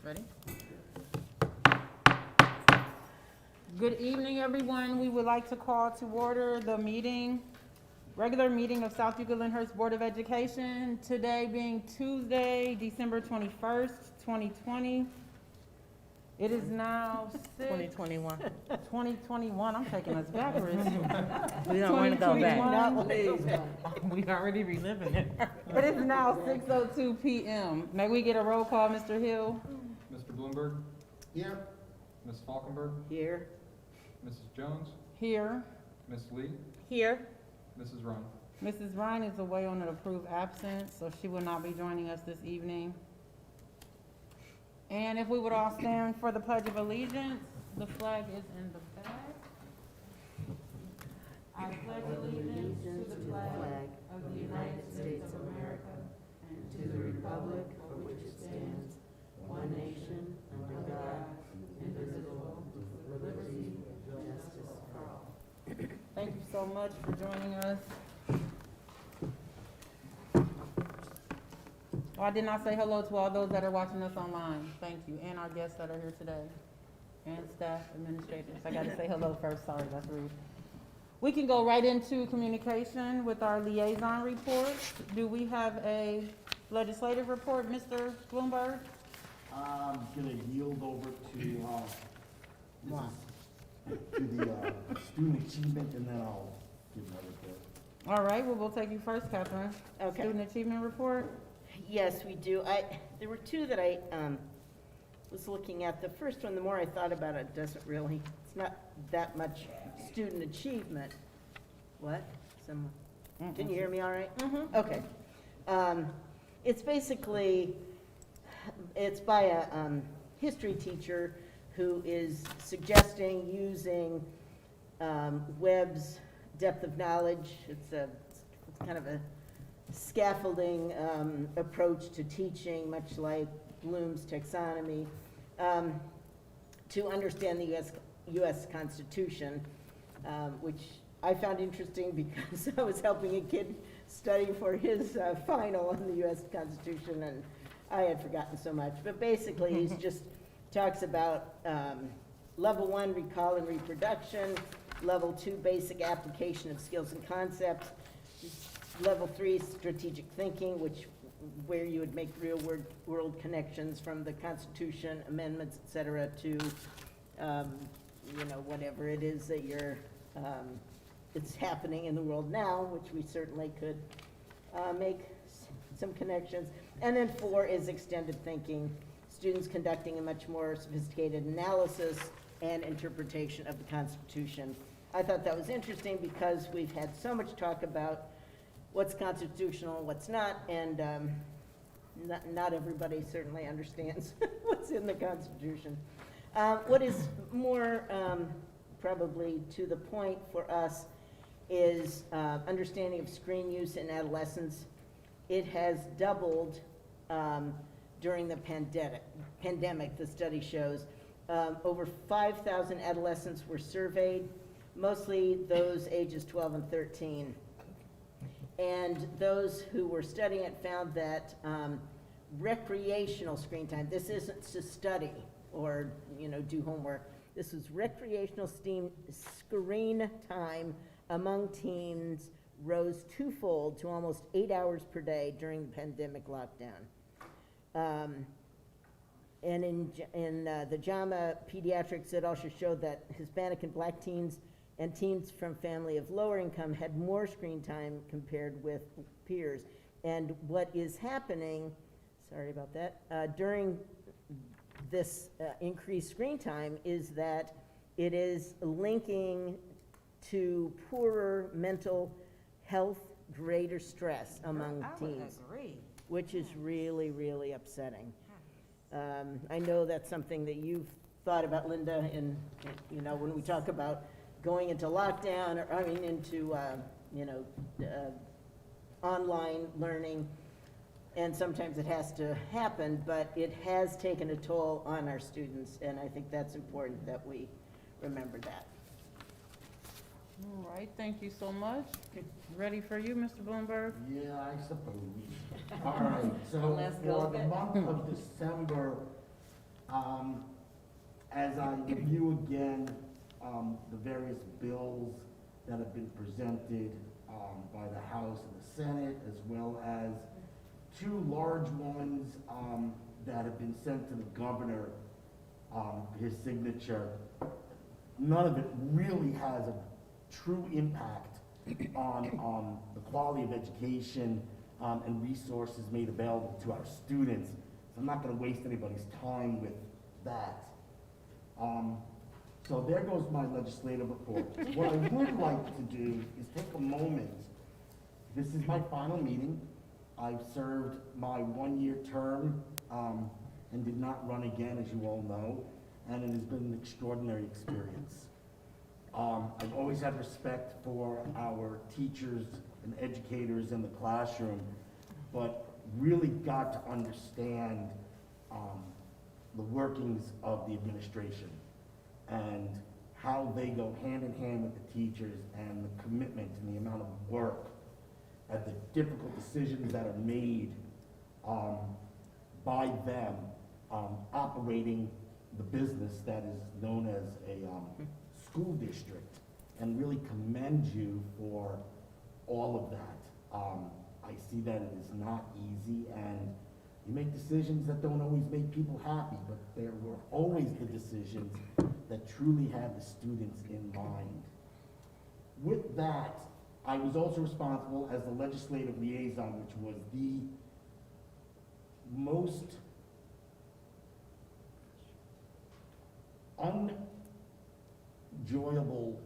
Ready? Good evening, everyone. We would like to call to order the regular meeting of South Euclid Lyndhurst Board of Education, today being Tuesday, December 21st, 2020. It is now 2021. 2021. I'm taking us backwards. We don't want to go back. 2021. We already reliving it. It is now 6:02 p.m. May we get a roll call, Mr. Hill? Mr. Bloomberg? Here. Ms. Falkenberg? Here. Mrs. Jones? Here. Ms. Lee? Here. Mrs. Ryan? Mrs. Ryan is away on an approved absence, so she will not be joining us this evening. And if we would all stand for the Pledge of Allegiance, the flag is in the back. I pledge allegiance to the flag of the United States of America and to the republic for which it stands, one nation, under God, indivisible, with liberty and justice for all. Thank you so much for joining us. Oh, I did not say hello to all those that are watching us online. Thank you. And our guests that are here today. And staff, administrators. I got to say hello first. Sorry, that's rude. We can go right into communication with our liaison report. Do we have a legislative report, Mr. Bloomberg? I'm gonna yield over to the student achievement, and then I'll give my report. All right, well, we'll take you first, Catherine. Okay. Student achievement report. Yes, we do. There were two that I was looking at. The first one, the more I thought about it, it's not that much student achievement. What? Can you hear me all right? Mm-hmm. Okay. It's basically, it's by a history teacher who is suggesting using Webb's depth of knowledge. It's kind of a scaffolding approach to teaching, much like Bloom's taxonomy, to understand the U.S. Constitution, which I found interesting because I was helping a kid study for his final on the U.S. Constitution, and I had forgotten so much. But basically, he just talks about level 1, recall and reproduction, level 2, basic application of skills and concepts, level 3, strategic thinking, where you would make real world connections from the Constitution, amendments, et cetera, to, whatever it is that it's happening in the world now, which we certainly could make some connections. And then 4 is extended thinking, students conducting a much more sophisticated analysis and interpretation of the Constitution. I thought that was interesting because we've had so much talk about what's constitutional, what's not, and not everybody certainly understands what's in the Constitution. What is more probably to the point for us is understanding of screen use in adolescence. It has doubled during the pandemic, the study shows. Over 5,000 adolescents were surveyed, mostly those ages 12 and 13. And those who were studying it found that recreational screen time, this isn't to study or do homework, this is recreational screen time among teens rose twofold to almost 8 hours per day during the pandemic lockdown. And in the JAMA Pediatrics, it also showed that Hispanic and Black teens and teens from family of lower income had more screen time compared with peers. And what is happening, sorry about that, during this increased screen time is that it is linking to poorer mental health, greater stress among teens, which is really, really upsetting. I know that's something that you've thought about, Linda, and when we talk about going into lockdown, or into online learning, and sometimes it has to happen, but it has taken a toll on our students, and I think that's important that we remember that. All right, thank you so much. Ready for you, Mr. Bloomberg? Yeah, I suppose. All right, so Let's go. for the month of December, As I review again, the various bills that have been presented, by the House and the Senate, as well as two large ones, that have been sent to the governor, his signature, none of it really has a true impact on the quality of education, and resources made available to our students. So I'm not gonna waste anybody's time with that. So there goes my legislative report. What I would like to do is take a moment. This is my final meeting. I've served my one-year term, and did not run again, as you all know, and it has been an extraordinary experience. I've always had respect for our teachers and educators in the classroom, but really got to understand the workings of the administration and how they go hand in hand with the teachers, and the commitment and the amount of work and the difficult decisions that are made by them operating the business that is known as a school district, and really commend you for all of that. I see that it is not easy, and you make decisions that don't always make people happy, but there were always the decisions that truly had the students in mind. With that, I was also responsible as the legislative liaison, which was the most unenjoyable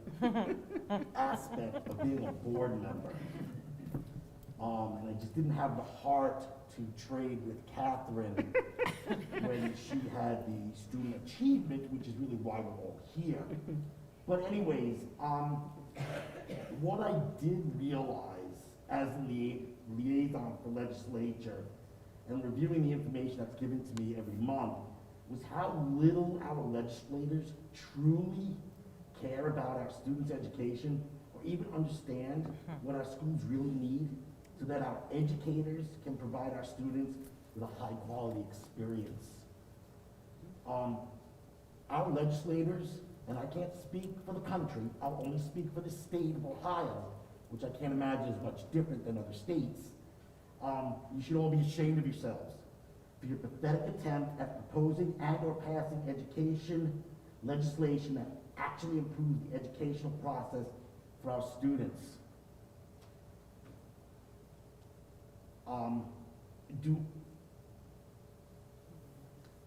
aspect of being a board member. And I just didn't have the heart to trade with Catherine when she had the student achievement, which is really why we're all here. But anyways, what I did realize as liaison for legislature and reviewing the information that's given to me every month was how little our legislators truly care about our students' education, or even understand what our schools really need, so that our educators can provide our students with a high-quality experience. Our legislators, and I can't speak for the country, I'll only speak for the state of Ohio, which I can't imagine is much different than other states. You should all be ashamed of yourselves for your pathetic attempt at proposing and or passing education legislation that actually improves the educational process for our students.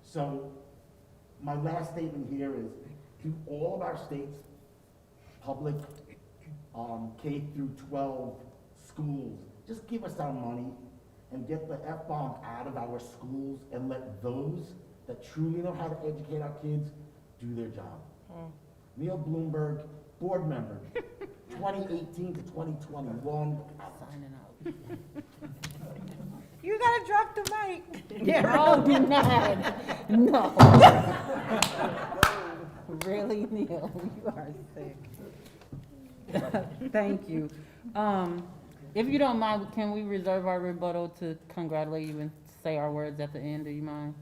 So my last statement here is, to all of our states, public K through 12 schools, just give us our money and get the F-bomb out of our schools, and let those that truly know how to educate our kids do their job. Neil Bloomberg, board member, 2018 to 2021. Signing out. You gotta drop the mic. No, do not. No. Really, Neil, you are sick. Thank you. If you don't mind, can we reserve our rebuttal to congratulate you and say our words at the end? Do you mind?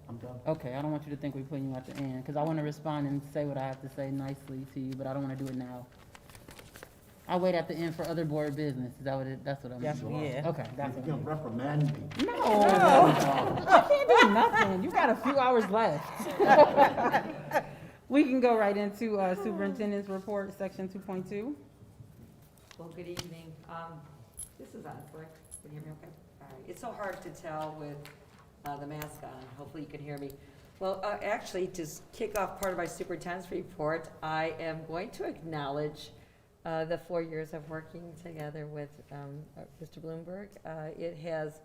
I'm done. Okay, I don't want you to think we're putting you at the end, because I want to respond and say what I have to say nicely to you, but I don't want to do it now. I'll wait at the end for other board business. Is that what that's what I'm That's- doing? yeah. Okay, that's You're what gonna reprimand me. No, I can't do nothing. You got a few hours left. We can go right into Superintendent's Report, Section 2.2. Well, good evening. This is on, correct? Can you hear me okay? All right. It's so hard to tell with the mask on. Hopefully you can hear me. Well, actually, to kick off part of my superintendent's report, I am going to acknowledge the 4 years of working together with Mr. Bloomberg. It has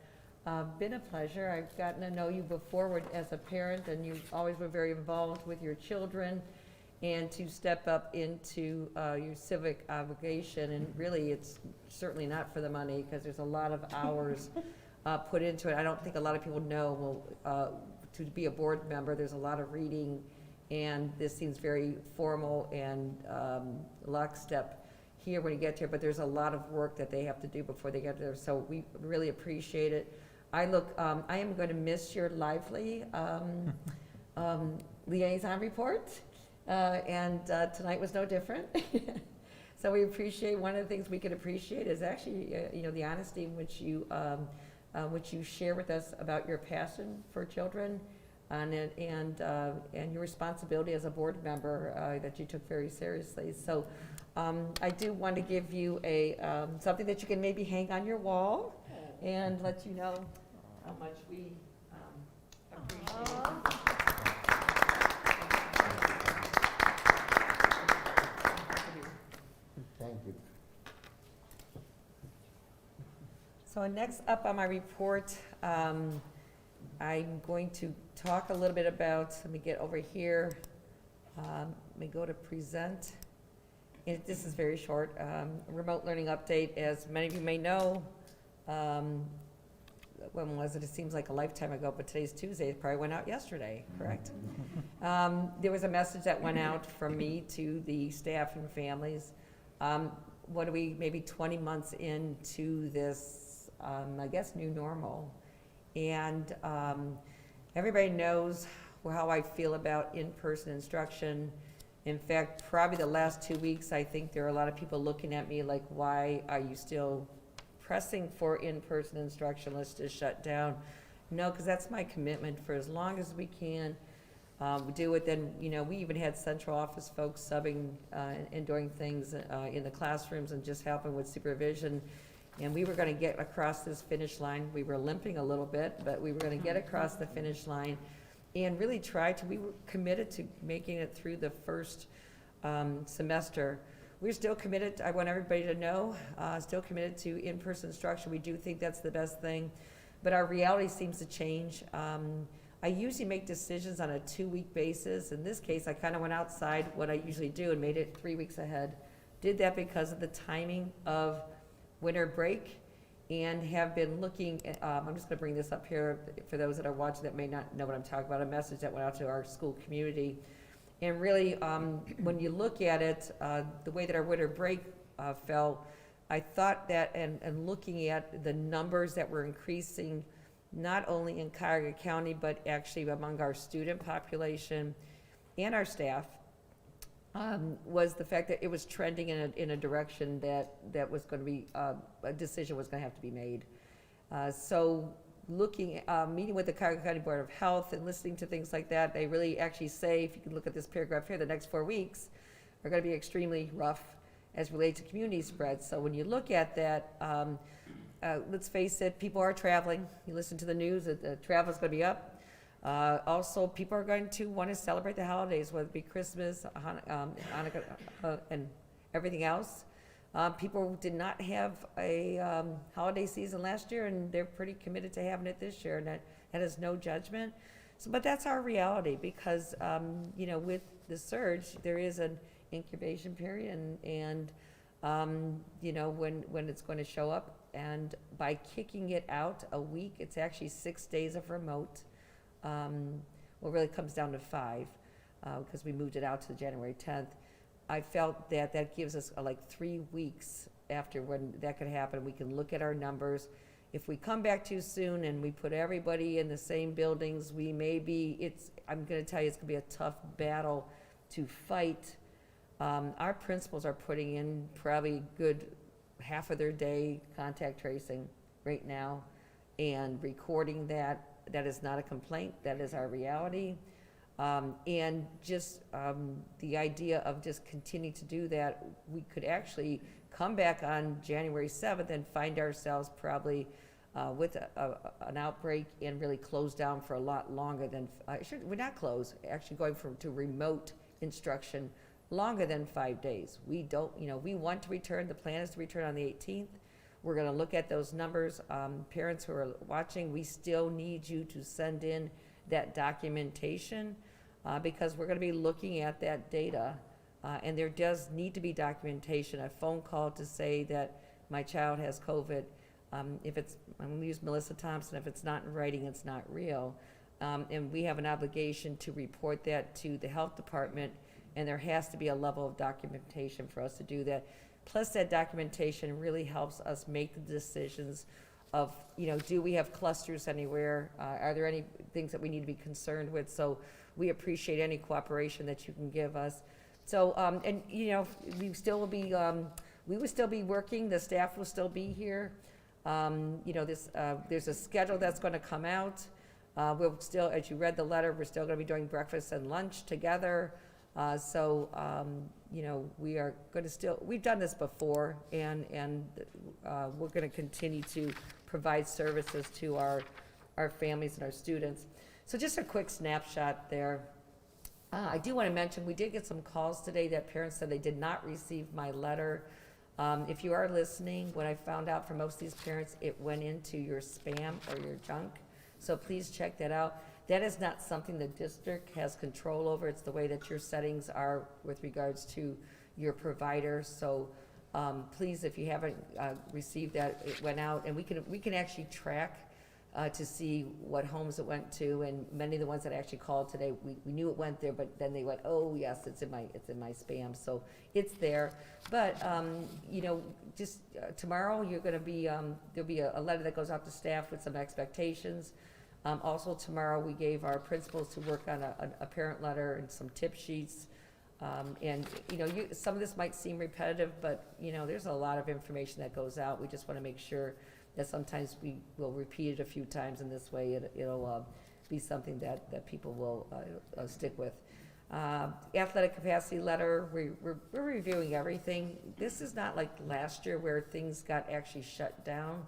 been a pleasure. I've gotten to know you before as a parent, and you always were very involved with your children, and to step up into your civic obligation. And really, it's certainly not for the money, because there's a lot of hours put into it. I don't think a lot of people know, to be a board member, there's a lot of reading, and this seems very formal and lockstep here when you get here, but there's a lot of work that they have to do before they get there, so we really appreciate it. I am going to miss your lively Liaison Report, and tonight was no different. So we appreciate, one of the things we can appreciate is actually, the honesty in which you share with us about your passion for children and your responsibility as a board member that you took very seriously. So I do want to give you something that you can maybe hang on your wall and let you know how much we appreciate it. Thank you. So next up on my report, I'm going to talk a little bit about, let me get over here, let me go to present. This is very short, remote learning update. As many of you may know, when was it? It seems like a lifetime ago, but today's Tuesday, it probably went out yesterday, correct? There was a message that went out from me to the staff and families. What are we, maybe 20 months into this, I guess, new normal? And everybody knows how I feel about in-person instruction. In fact, probably the last 2 weeks, I think there are a lot of people looking at me like, why are you still pressing for in-person instruction? Let's just shut down. No, because that's my commitment for as long as we can. Do it. Then, we even had central office folks subbing and doing things in the classrooms and just helping with supervision. And we were going to get across this finish line. We were limping a little bit, but we were going to get across the finish line and really we were committed to making it through the first semester. We're still committed, I want everybody to know, still committed to in-person instruction. We do think that's the best thing, but our reality seems to change. I usually make decisions on a 2-week basis. In this case, I kind of went outside what I usually do and made it 3 weeks ahead. Did that because of the timing of winter break and have been looking at, I'm just going to bring this up here for those that are watching that may not know what I'm talking about, a message that went out to our school community. And really, when you look at it, the way that our winter break fell, I thought that, and looking at the numbers that were increasing, not only in Cuyahoga County, but actually among our student population and our staff, was the fact that it was trending in a direction that was going to be, a decision was going to have to be made. So looking, meeting with the Cuyahoga County Board of Health and listening to things like that, they really actually say, if you can look at this paragraph here, the next 4 weeks are going to be extremely rough as related to community spread. So when you look at that, let's face it, people are traveling. You listen to the news, the travel is going to be up. Also, people are going to want to celebrate the holidays, whether it be Christmas, Hanukkah, and everything else. People did not have a holiday season last year, and they're pretty committed to having it this year, and that is no judgment. So, but that's our reality because, with the surge, there is an incubation period, and when it's going to show up. And by kicking it out a week, it's actually 6 days of remote. Well, really comes down to 5 because we moved it out to January 10th. I felt that gives us like 3 weeks after when that could happen. We can look at our numbers. If we come back too soon and we put everybody in the same buildings, I'm going to tell you, it's going to be a tough battle to fight. Our principals are putting in probably good half of their day contact tracing right now and recording that. That is not a complaint. That is our reality. And just the idea of just continuing to do that, we could actually come back on January 7th and find ourselves probably with an outbreak and really close down for a lot longer than, we're not closed, actually going to remote instruction longer than 5 days. We don't, we want to return, the plan is to return on the 18th. We're gonna look at those numbers. Parents who are watching, we still need you to send in that documentation because we're gonna be looking at that data. And there does need to be documentation, a phone call to say that my child has COVID. I'm gonna use Melissa Thompson, if it's not in writing, it's not real. And we have an obligation to report that to the health department, and there has to be a level of documentation for us to do that. Plus, that documentation really helps us make the decisions of, do we have clusters anywhere? Are there any things that we need to be concerned with? So we appreciate any cooperation that you can give us. So, and, you know, we still will be, we will still be working, the staff will still be here. You know, there's a schedule that's gonna come out. We'll still, as you read the letter, we're still gonna be doing breakfast and lunch together. So, you know, we are gonna still, we've done this before, and we're gonna continue to provide services to our families and our students. So just a quick snapshot there. I do want to mention, we did get some calls today that parents said they did not receive my letter. If you are listening, what I found out from most of these parents, it went into your spam or your junk. So please check that out. That is not something the district has control over. It's the way that your settings are with regards to your provider. So please, if you haven't received that, it went out, and we can actually track to see what homes it went to, and many of the ones that actually called today, we knew it went there, but then they went, oh yes, it's in my spam, so it's there. But you know, just tomorrow you're going to be there'll be a letter that goes out to staff with some expectations. Also tomorrow we gave our principals to work on a parent letter and some tip sheets. And you know, some of this might seem repetitive, but you know, there's a lot of information that goes out. We just want to make sure that sometimes we will repeat it a few times, and this way it'll be something that people will stick with. Athletic capacity letter, we're reviewing everything. This is not like last year where things got actually shut down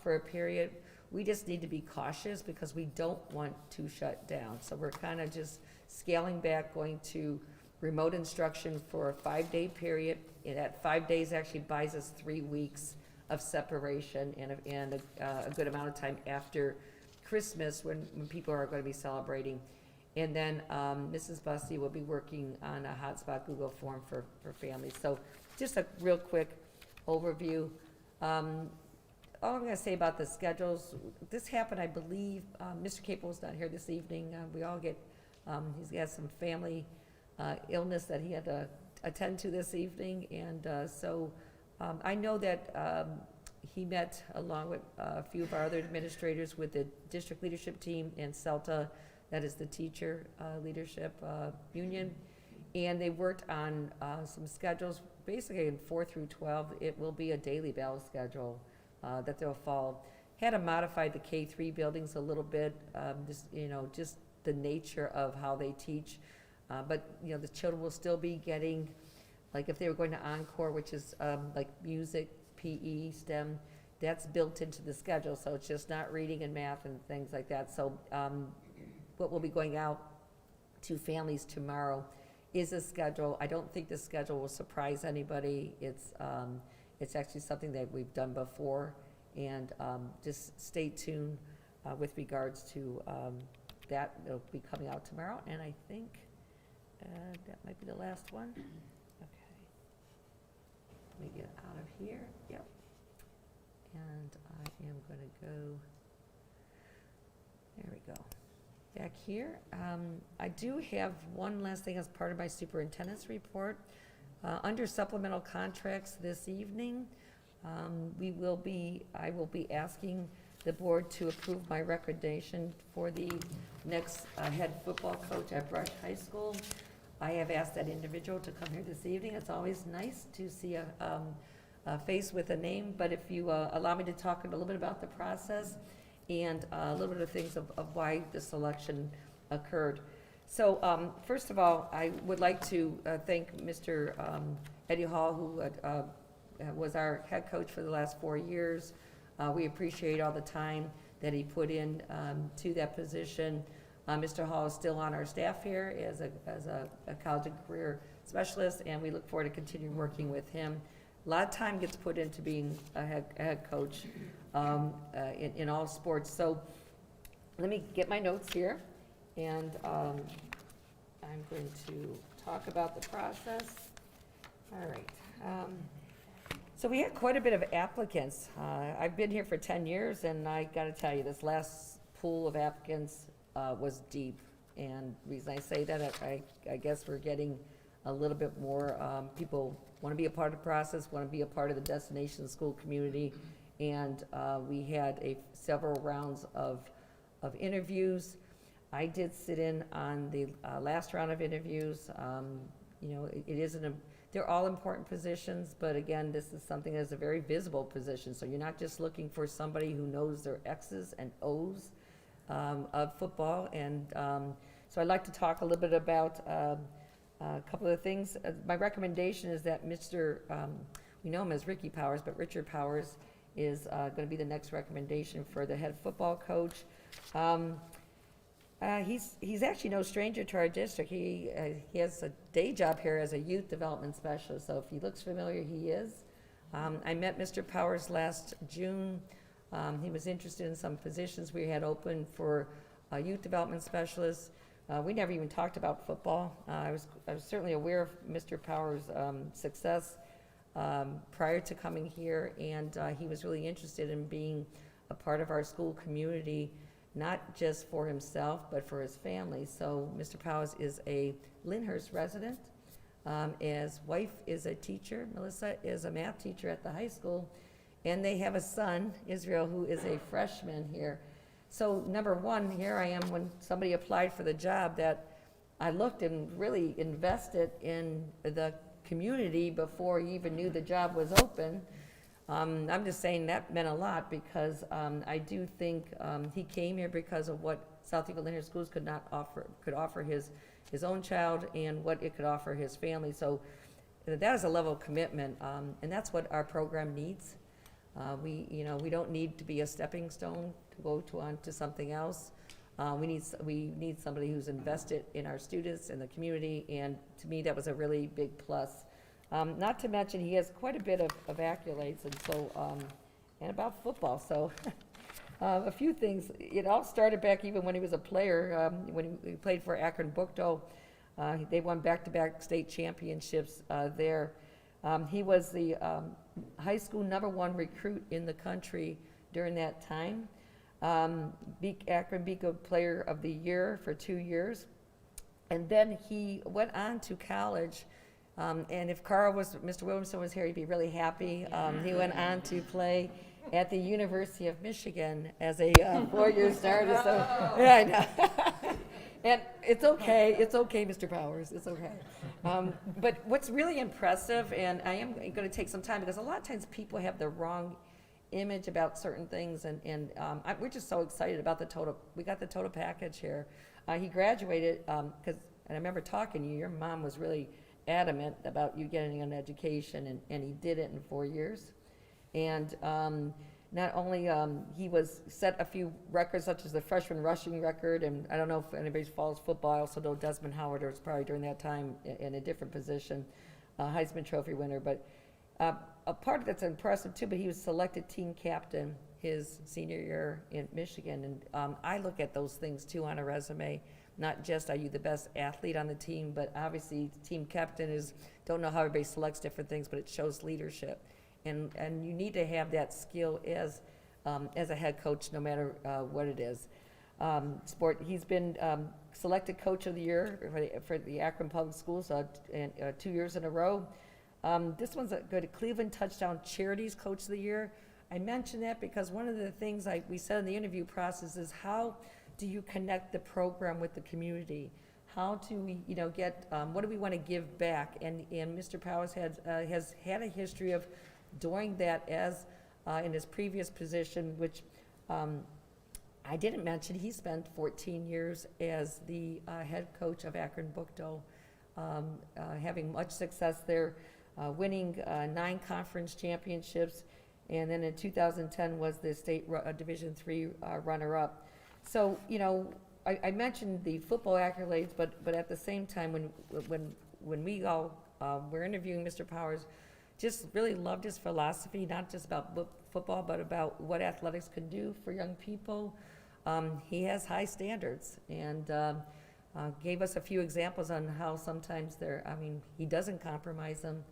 for a period. We just need to be cautious because we don't want to shut down. So we're kind of just scaling back, going to remote instruction for a 5-day period. And that 5 days actually buys us 3 weeks of separation and a good amount of time after Christmas when people are going to be celebrating. And then Mrs. Bussey will be working on a hotspot Google form for families. So just a real quick overview. All I'm going to say about the schedules, this happened, I believe, Mr. Capel's not here this evening. We all get, he's got some family illness that he had to attend to this evening, and so I know that he met along with a few of our other administrators with the district leadership team and CELTA, that is the teacher leadership union, and they worked on some schedules, basically in 4 through 12. It will be a daily bell schedule that they'll follow. Had to modify the K-3 buildings a little bit, just, you know, just the nature of how they teach, but, you know, the children will still be getting, like if they were going to Encore, which is like music, PE, STEM, that's built into the schedule, so it's just not reading and math and things like that. So what will be going out to families tomorrow is a schedule. I don't think the schedule will surprise anybody. It's actually something that we've done before, and just stay tuned with regards to that. It'll be coming out tomorrow, and I think that might be the last one. Let me get out of here. Yep. And I am going to go, there we go, back here. I do have one last thing as part of my superintendent's report. Under supplemental contracts this evening, I will be asking the board to approve my recommendation for the next head football coach at Brush High School. I have asked that individual to come here this evening. It's always nice to see a face with a name, but if you allow me to talk a little bit about the process and a little bit of things of why the selection occurred. So first of all, I would like to thank Mr. Eddie Hall, who was our head coach for the last 4 years. We appreciate all the time that he put in to that position. Mr. Hall is still on our staff here as a college and career specialist, and we look forward to continuing working with him. A lot of time gets put into being a head coach in all sports. So let me get my notes here, and I'm going to talk about the process. All right. So we had quite a bit of applicants. I've been here for 10 years, and I got to tell you, this last pool of applicants was deep. And the reason I say that, I guess we're getting a little bit more, people want to be a part of the process, want to be a part of the destination school community. And we had several rounds of interviews. I did sit in on the last round of interviews. It isn't they're all important positions, but again, this is something that's a very visible position. So you're not just looking for somebody who knows their X's and O's of football. And so I'd like to talk a little bit about a couple of things. My recommendation is that we know him as Ricky Powers, but Richard Powers is going to be the next recommendation for the head football coach. He's actually no stranger to our district. He has a day job here as a youth development specialist, so if he looks familiar, he is. I met Mr. Powers last June. He was interested in some positions we had open for youth development specialists. We never even talked about football. I was certainly aware of Mr. Powers' success prior to coming here, and he was really interested in being a part of our school community, not just for himself, but for his family. So Mr. Powers is a Lyndhurst resident. His wife is a teacher. Melissa is a math teacher at the high school, and they have a son, Israel, who is a freshman here. So number one, here I am when somebody applied for the job that I looked and really invested in the community before he even knew the job was open. I'm just saying that meant a lot because I do think he came here because of what South Eagle Lyndhurst Schools could offer his own child and what it could offer his family. So that is a level of commitment, and that's what our program needs. We don't need to be a stepping stone to go on to something else. We need somebody who's invested in our students and the community, and to me that was a really big plus. Not to mention he has quite a bit of accolades, and so and about football. So a few things. It all started back even when he was a player. When he played for Akron Buchto, they won back-to-back state championships there. He was the high school #1 recruit in the country during that time. Akron Beaco Player of the Year for 2 years. And then he went on to college. And if Mr. Williamson was here, he'd be really happy. He went on to play at the University of Michigan as a 4-year starter. So, yeah, I know. And it's okay, Mr. Powers, it's okay. But what's really impressive, and I am going to take some time, because a lot of times people have the wrong image about certain things, and we're just so excited about we got the total package here. He graduated, and I remember talking to you, your mom was really adamant about you getting an education, and he did it in 4 years. And not only he set a few records, such as the freshman rushing record, and I don't know if anybody follows football. I also know Desmond Howard was probably during that time in a different position, Heisman Trophy winner. But a part that's impressive too, but he was selected team captain his senior year in Michigan, and I look at those things too on a resume. Not just are you the best athlete on the team, but obviously team captain don't know how everybody selects different things, but it shows leadership. And you need to have that skill as a head coach, no matter what it is. He's been selected Coach of the Year for the Akron Public Schools 2 years in a row. This one's a good Cleveland Touchdown Charities Coach of the Year. I mention that because one of the things we said in the interview process is, how do you connect the program with the community? How do we, get, what do we want to give back? And Mr. Powers has had a history of doing that as in his previous position, which I didn't mention. He spent 14 years as the head coach of Akron Buchto, having much success there, winning 9 conference championships, and then in 2010 was the state Division III runner-up. So, I mentioned the football accolades, but at the same time, when we all were interviewing Mr. Powers, just really loved his philosophy, not just about football, but about what athletics can do for young people. He has high standards, and gave us a few examples on how sometimes he doesn't compromise them,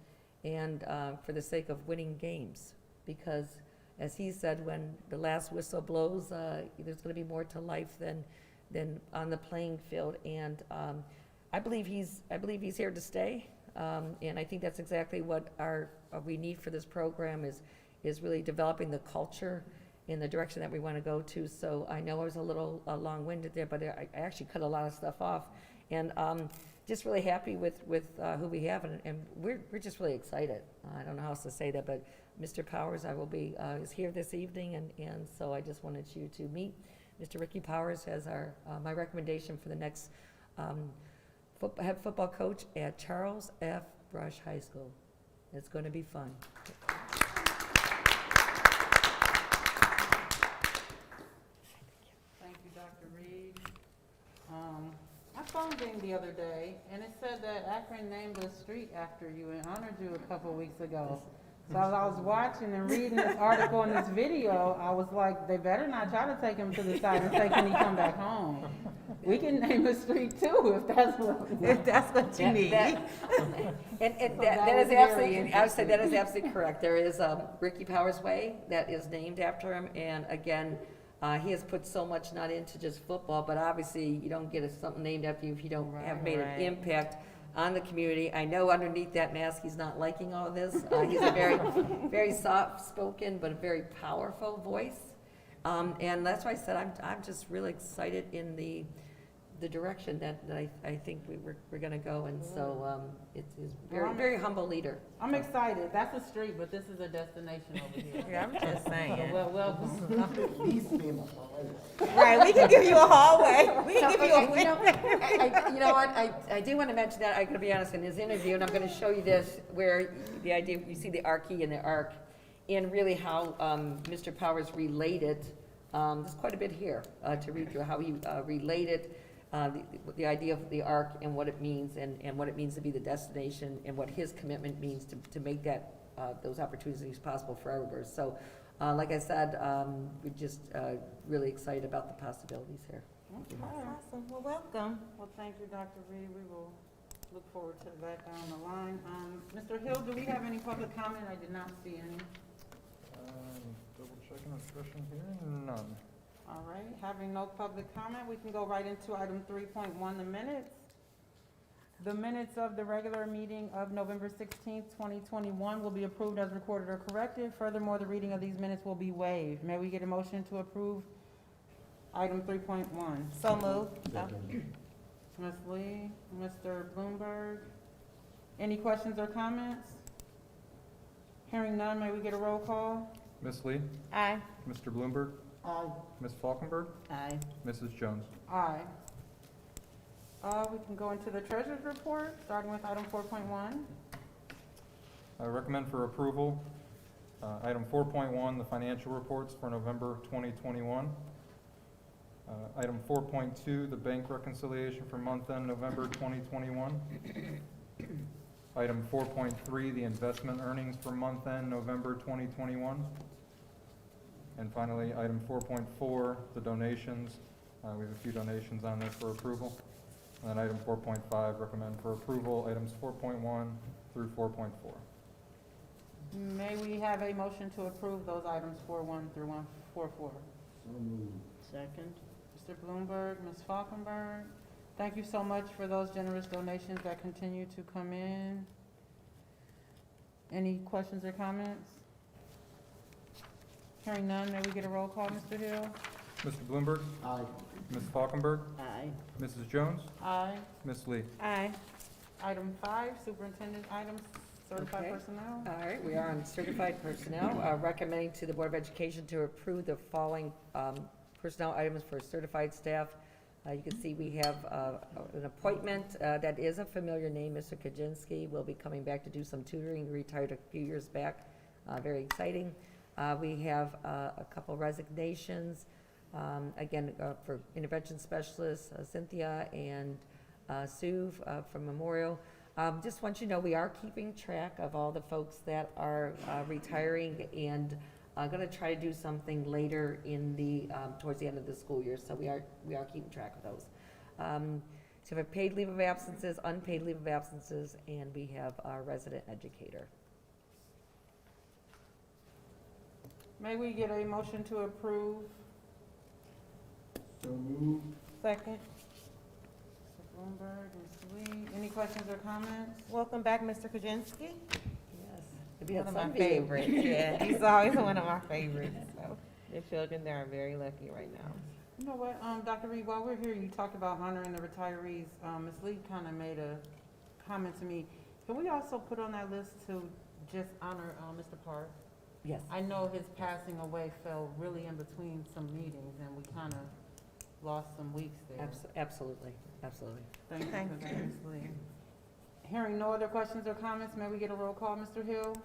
and for the sake of winning games, because as he said, when the last whistle blows, there's going to be more to life than on the playing field. And I believe he's here to stay. And I think that's exactly what we need for this program is really developing the culture in the direction that we want to go to. So I know I was a little long-winded there, but I actually cut a lot of stuff off. And just really happy with who we have, and we're just really excited. I don't know how else to say that, but Mr. Powers, is here this evening, and so I just wanted you to meet Mr. Ricky Powers as my recommendation for the next head football coach at Charles F. Brush High School. It's going to be fun. Thank you, Dr. Reed. I phoned in the other day, and it said that Akron named a street after you and honored you a couple weeks ago. So as I was watching and reading this article and this video, I was like, they better not try to take him to the side and say, can he come back home? We can name a street too, if that's what you need. And So that was is very absolutely, I would say interesting. that is absolutely correct. There is Ricky Powers Way that is named after him, and again, he has put so much not into just football, but obviously you don't get something named after you if you don't have made an impact on the community. I know underneath that mask, he's not liking all of this. He's a very, very soft-spoken, but a very powerful voice. And that's why I said I'm just really excited in the direction that I think we're gonna go, and so it's very, very humble leader. I'm excited. That's a street, but this is a destination over here. Yeah, I'm just So saying. welcome. At least be in the hallway. Right, we can give you a hallway. We can give you a You know, you know what, I do want to mention that, I'm gonna be honest, in this interview, and I'm gonna show you this, where the idea, you see the archy and the arc, and really how Mr. Powers related, there's quite a bit here to read through, how he related the idea of the arc and what it means, and what it means to be the destination, and what his commitment means to make that those opportunities possible for everybody. So, like I said, we're just really excited about the possibilities here. Awesome, well, welcome. Well, thank you, Dr. Reed. We will look forward to that down the line. Mr. Hill, do we have any public comment? I did not see any. Double checking the expression here, none. All right, having no public comment, we can go right into item 3.1, the minutes. The minutes of the regular meeting of November 16th, 2021 will be approved as recorded or corrected. Furthermore, the reading of these minutes will be waived. May we get a motion to approve item 3.1? So moved. Ms. Lee, Mr. Bloomberg. Any questions or comments? Hearing none, may we get a roll call? Ms. Lee, Aye. Mr. Bloomberg, Aye. Ms. Falkenberg, Aye. Mrs. Jones. Aye. We can go into the treasurer's report, starting with item 4.1. I recommend for approval, item 4.1, the financial reports for November 2021. Item 4.2, the bank reconciliation for month-end November 2021. Item 4.3, the investment earnings for month-end November 2021. And finally, item 4.4, the donations. We have a few donations on this for approval. And then item 4.5, recommend for approval, items 4.1 through 4.4. May we have a motion to approve those items 4.1 through 4.4? So moved. Second. Mr. Bloomberg, Ms. Falkenberg, thank you so much for those generous donations that continue to come in. Any questions or comments? Hearing none, may we get a roll call, Mr. Hill? Mr. Bloomberg, Aye. Ms. Falkenberg, Aye. Mrs. Jones, Aye. Ms. Lee. Aye. Item 5, superintendent items, certified Okay. personnel. All right, we are on certified personnel, recommending to the Board of Education to approve the following personnel items for certified staff. You can see we have an appointment that is a familiar name, Mr. Kaczynski will be coming back to do some tutoring, retired a few years back, very exciting. We have a couple resignations, again, for intervention specialists, Cynthia and Sue from Memorial. Just want you to know, we are keeping track of all the folks that are retiring, and going to try to do something later in the, towards the end of the school year, so we are keeping track of those. So we have paid leave of absences, unpaid leave of absences, and we have our resident educator. May we get a motion to approve? So moved. Second. Mr. Bloomberg, Ms. Lee, any questions or comments? Welcome back, Mr. Kaczynski. Yes. It'd be One a of my fun video. favorites, yeah. He's always one of my favorites, so. Your children, they are very lucky right now. You know what, Dr. Reed, while we're here, you talked about honoring the retirees. Ms. Lee kind of made a comment to me. Can we also put on that list to just honor, Mr. Park? Yes. I know his passing away fell really in between some meetings, and we kind of lost some weeks there. Absolutely, absolutely. Thank you Thank for that, Ms. Lee. Hearing no other questions or comments, may we get a roll call, Mr. Hill?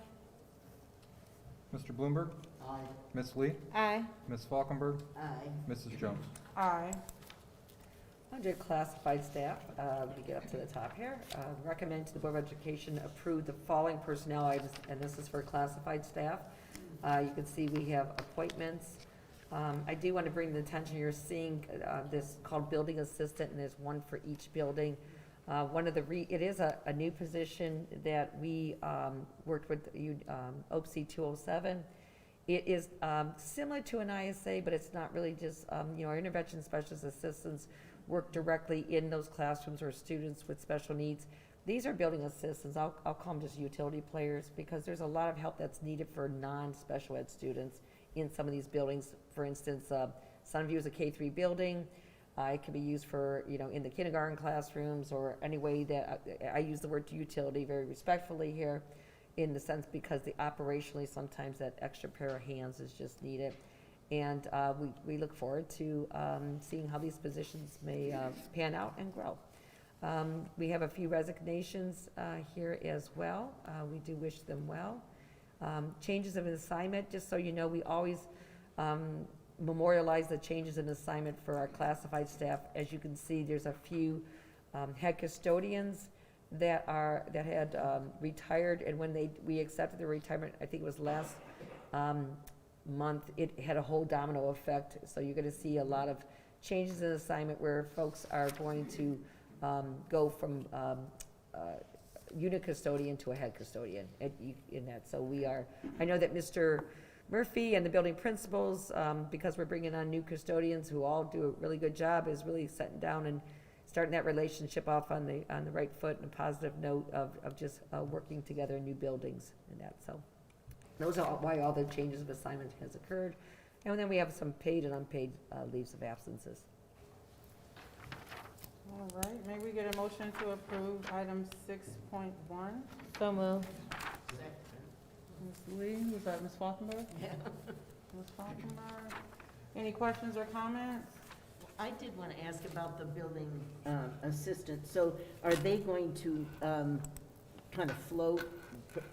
Mr. Bloomberg, Aye. Ms. Lee, Aye. Ms. Falkenberg, Aye. Mrs. Jones. Aye. Under classified staff, we get up to the top here, recommend to the Board of Education approve the following personnel items, and this is for classified staff. You can see we have appointments. I do want to bring the attention, you're seeing this called building assistant, and there's one for each building. It is a new position that we worked with OPC 207. It is similar to an ISA, but it's not really just, our intervention specialist assistants work directly in those classrooms or students with special needs. These are building assistants, I'll call them just utility players, because there's a lot of help that's needed for non-special ed students in some of these buildings. For instance, Sunview is a K-3 building. It can be used for, in the kindergarten classrooms, or any way that, I use the word utility very respectfully here, in the sense because operationally, sometimes that extra pair of hands is just needed. And we look forward to seeing how these positions may pan out and grow. We have a few resignations here as well. We do wish them well. Changes of an assignment, just so you know, we always memorialize the changes in assignment for our classified staff. As you can see, there's a few head custodians that had retired, and when we accepted their retirement, I think it was last month, it had a whole domino effect. So you're going to see a lot of changes in assignment where folks are going to go from unit custodian to a head custodian in that. So I know that Mr. Murphy and the building principals, because we're bringing on new custodians who all do a really good job, is really setting down and starting that relationship off on the right foot and a positive note of just working together in new buildings and that. So those are why all the changes of assignment has occurred. And then we have some paid and unpaid leaves of absences. All right, may we get a motion to approve item 6.1? So moved. Ms. Lee, was that Ms. Falkenberg? Yeah. Ms. Falkenberg. Any questions or comments? I did want to ask about the building assistant. So are they going to kind of float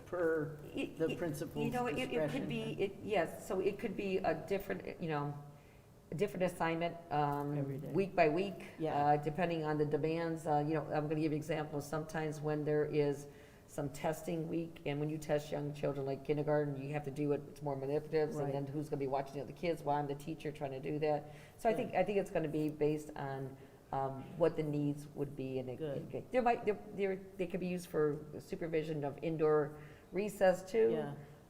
per the principal's discretion? It could be, yes, so it could be a different, a different assignment, Every day. week by week, Yeah. depending on the demands. I'm going to give you an example. Sometimes when there is some testing week, and when you test young children like kindergarten, you have to do it, it's more manipulative, and Right. then who's going to be watching the other kids while I'm the teacher trying to do that. So I think it's going to be based on what the needs would be, and Good. they could be used for supervision of indoor recess too.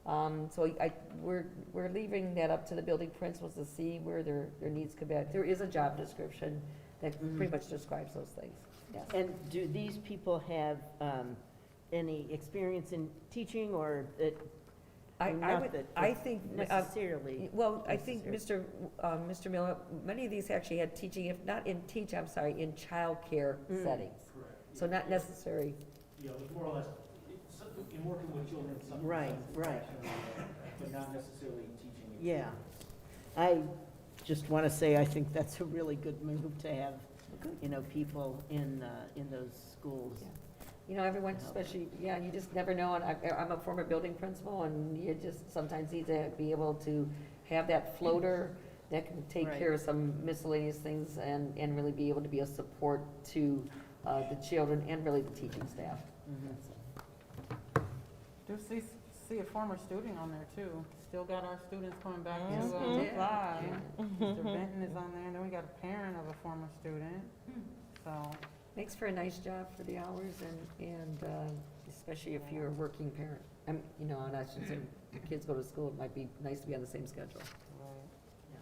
Yeah. So we're leaving that up to the building principals to see where their needs could be. There is a job description that pretty much describes those things, yes. And do these people have any experience in teaching, or I think, necessarily? well, I think Mr. Miller, many of these actually had teaching, if not in in childcare settings. Correct. So not necessary. Yeah, it was more or less, in working with children, some. Right, right. But not necessarily teaching. Yeah. I just want to say, I think that's a really good move to have, people in those schools. Everyone, especially, you just never know, and I'm a former building principal, and you just sometimes need to be able to have that floater that can take Right. care of some miscellaneous things and really be able to be a support to the children and really the teaching staff. Mhm. Do see a former student on there too. Still got our students coming back to Mhm. apply. Yeah. Mr. Benton is on there, and then we got a parent of a former student. So, Makes for a nice job for the hours and especially if you're a working parent. And I should say, the kids go to school, it might be nice to be on the same schedule. right.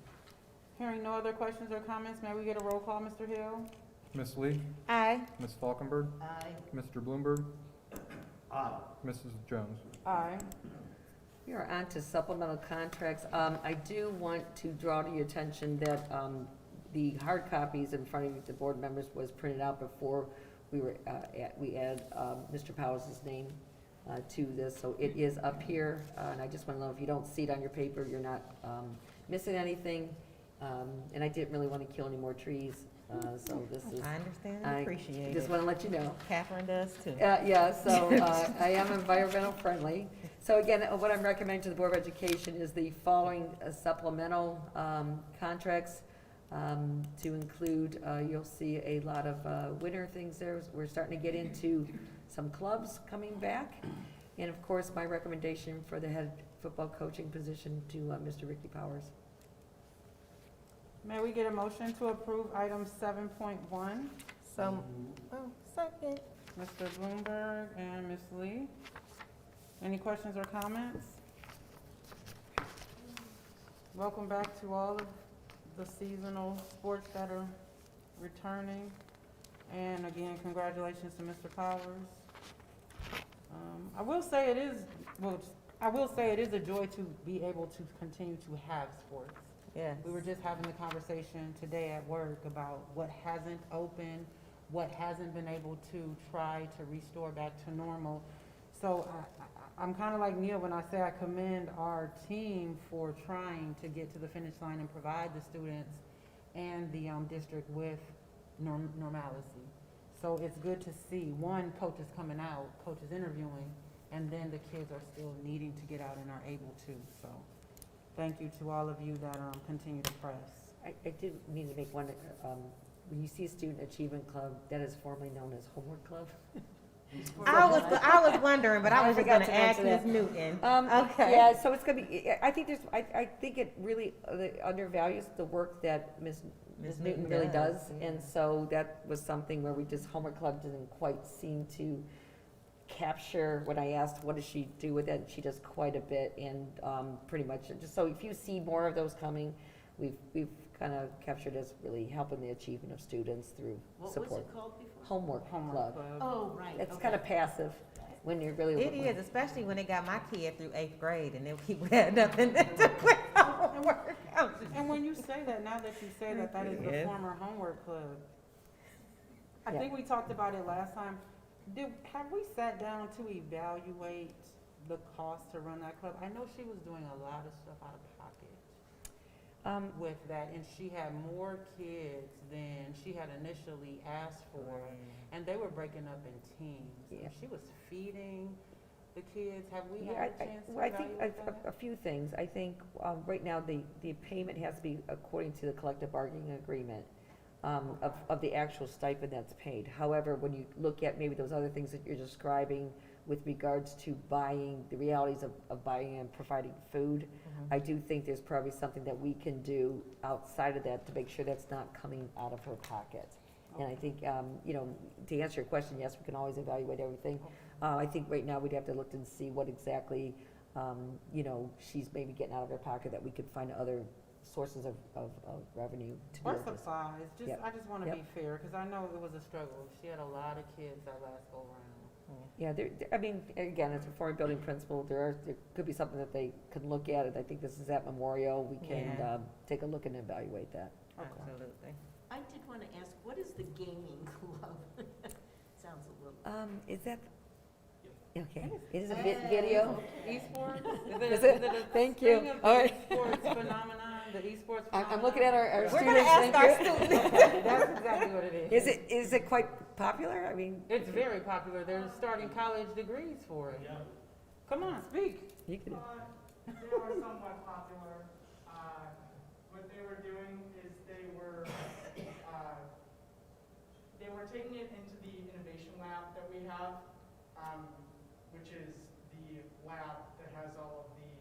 Hearing no other questions or comments, may we get a roll call, Mr. Hill? Ms. Lee, Aye. Ms. Falkenberg, Aye. Mr. Bloomberg, Aye. Mrs. Jones. Aye. We are on to supplemental contracts. I do want to draw to your attention that the hard copies in front of the board members was printed out before we add Mr. Powers' name to this, so it is up here, and I just want to know if you don't see it on your paper, you're not missing anything. And I didn't really want to kill any more trees, so this is. I understand, I appreciate it. Just want to let you know. Catherine does too. Yeah, so I am environmental friendly. So again, what I'm recommending to the Board of Education is the following supplemental contracts to include, you'll see a lot of winter things there. We're starting to get into some clubs coming back. And of course, my recommendation for the head football coaching position to Mr. Ricky Powers. May we get a motion to approve item 7.1? So, second. Mr. Bloomberg and Ms. Lee. Any questions or comments? Welcome back to all of the seasonal sports that are returning. And again, congratulations to Mr. Powers. I will say it is a joy to be able to continue to have sports. Yes. We were just having the conversation today at work about what hasn't opened, what hasn't been able to try to restore back to normal. So I'm kind of like Neil when I say I commend our team for trying to get to the finish line and provide the students and the district with normalcy. So it's good to see, one, coaches coming out, coaches interviewing, and then the kids are still needing to get out and are able to. So thank you to all of you that continue to press. I did need to make one, when you see Student Achievement Club, that is formerly known as Homework Club. I was wondering, but I was just forgot gonna to ask mention Ms. Newton. Okay. Yeah, so it's gonna be, I think it really undervalues the work that Ms. Newton really does. yeah. And so that was something where we just, Homework Club didn't quite seem to capture, when I asked what does she do with it, and she does quite a bit, and pretty much, just so if you see more of those coming, we've kind of captured as really helping the achievement of students through support. What was it called before? Homework Club. Oh, right. It's okay. kind of passive when you're really. It is, especially when they got my kid through 8th grade and then people had nothing to do with homework. And when you say that, now that you say that, that is the Yes. former homework club. I Yeah. think we talked about it last time. Have we sat down to evaluate the cost to run that club? I know she was doing a lot of stuff out of pocket with that, and she had more kids than she had initially asked for, and they were breaking up in teams. Yeah. And she was feeding the kids. Have we Yeah, had a chance to well, I think evaluate that? a few things. I think right now, the payment has to be according to the collective bargaining agreement of the actual stipend that's paid. However, when you look at maybe those other things that you're describing with regards to buying, the realities of buying and providing food, I do think there's probably something that we can do outside of that to make sure that's not coming out of her pocket. And I think, to answer your question, yes, we can always evaluate everything. I think right now we'd have to look and see what exactly, she's maybe getting out of her pocket, that we could find other sources of revenue to do Or this. supplies, Yep. I just wanna Yep. be fair, cause I know it was a struggle. She had a lot of kids that last go around. Yeah, I mean, again, as a former building principal, there could be something that they could look at, and I think this is at Memorial, we can Yeah. take a look and evaluate that. Absolutely. I did want to ask, what is the gaming club? Sounds a little. Is that, okay, it is a video? Esports? Is it? Thank you. Spring of All the right. esports phenomenon, the esports phenomenon? I'm looking at our We're students. gonna ask thank our you. students. Okay, that's exactly what it is. Is it quite popular? I mean, It's very popular. They're starting college degrees for it. Yeah. Come on, speak. you could, They are somewhat popular. What they were doing is they were taking it into the innovation lab that we have, which is the lab that has all of the,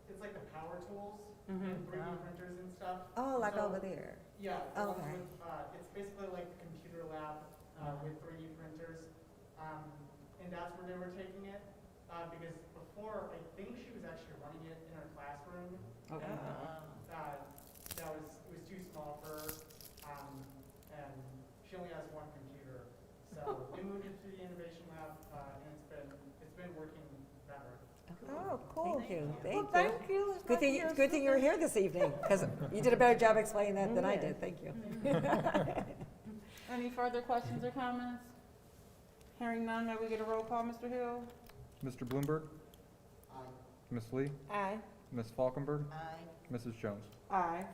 it's like the power tools and 3D printers and stuff. Oh, like So- over there. Yeah, the ones Okay. with, it's basically like the computer lab with 3D printers. And that's where they were taking it. Because before, I think she was actually running it in her classroom. Okay. It was too small for her. And she only has one computer. So we moved it to the innovation lab, and it's been working Oh, cool. Thank you, Well, thank you. Good thing you were here this evening, because you did a better job explaining that than I Yeah. did, thank you. Any further questions or comments? Hearing none, may we get a roll call, Mr. Hill? Mr. Bloomberg? Ms. Lee? Aye. Ms. Falkenberg? Aye. Mrs. Jones? Aye.